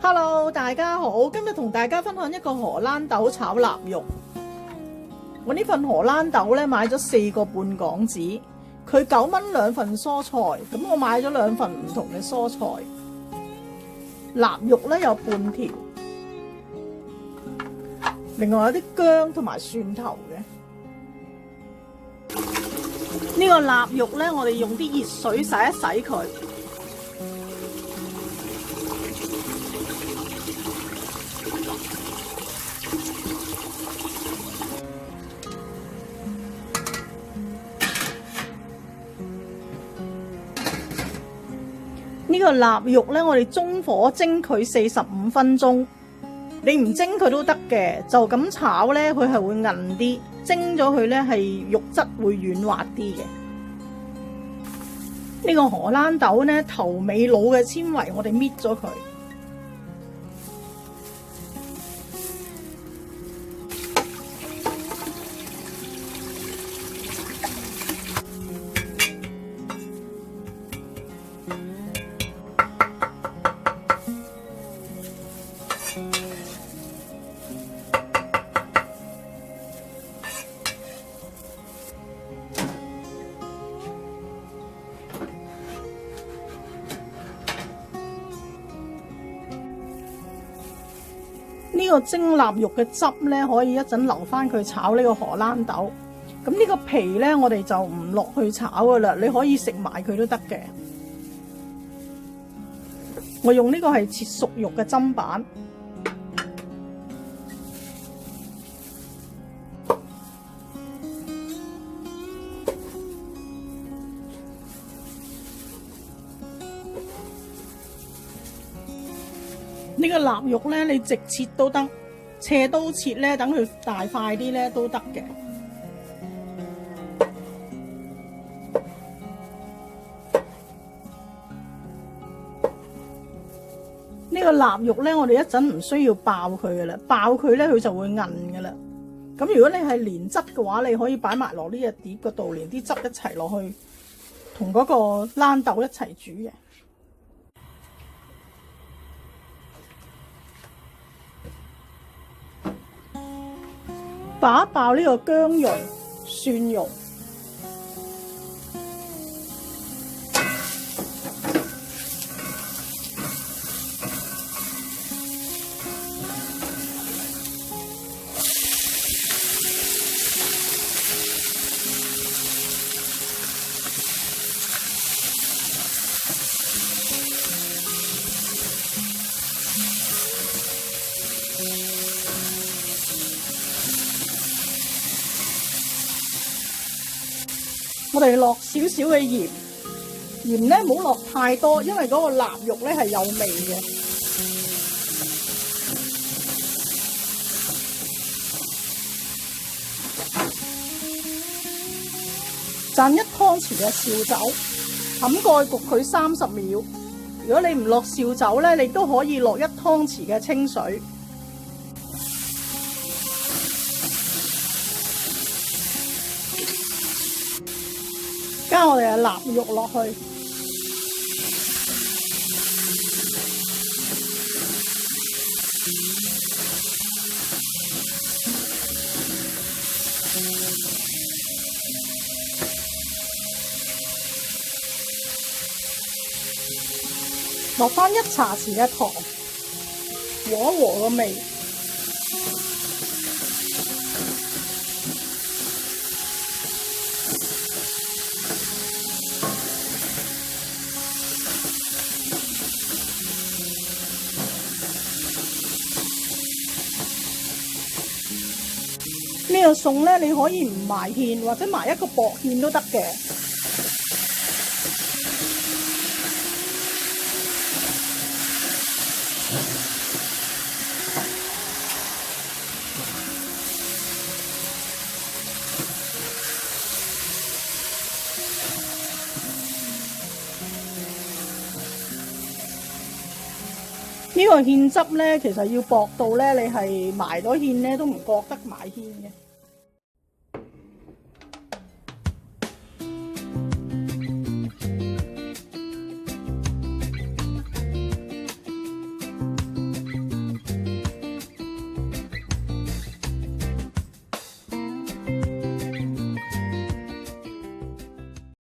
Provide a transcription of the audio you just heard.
Hello， 大家好，今日同大家分享一個荷蘭豆炒臘肉。我呢份荷蘭豆咧買咗4個半港紙，佢9蚊2份蔬菜，咁我買咗2份唔同嘅蔬菜。臘肉咧有半條，另外有啲薑同埋蒜頭嘅。呢個臘肉咧，我哋用啲熱水洗一洗佢。呢個臘肉咧，我哋中火蒸佢45分鐘。你唔蒸佢都得嘅，就咁炒咧，佢係會韌啲；蒸咗佢咧，係肉質會軟滑啲嘅。呢個荷蘭豆咧，頭尾腦嘅纖維，我哋搣咗佢。呢個蒸臘肉嘅汁咧，可以一陣留翻佢炒呢個荷蘭豆。咁呢個皮咧，我哋就唔落去炒噶啦，你可以食埋佢都得嘅。我用呢個係切熟肉嘅砧板。呢個臘肉咧，你直切都得，斜刀切咧，等佢大塊啲咧都得嘅。呢個臘肉咧，我哋一陣唔需要爆佢噶啦，爆佢咧佢就會韌噶啦。咁如果你係連汁嘅話，你可以擺埋落呢隻碟嗰度，連啲汁一齊落去，同嗰個躝豆一齊煮嘅。爆一爆呢個薑蓉、蒜蓉，我哋落少少嘅鹽，鹽咧唔好落太多，因為嗰個臘肉咧係有味嘅。蘸1湯匙嘅紹酒，冚蓋焗佢30秒。如果你唔落紹酒咧，你都可以落1湯匙嘅清水。加我哋嘅臘肉落去，落返1茶匙嘅糖，和一和個味。呢個餸咧，你可以唔埋芡，或者埋一個薄芡都得嘅。呢個芡汁咧，其實要薄到咧，你係埋咗芡咧都唔覺得埋芡嘅。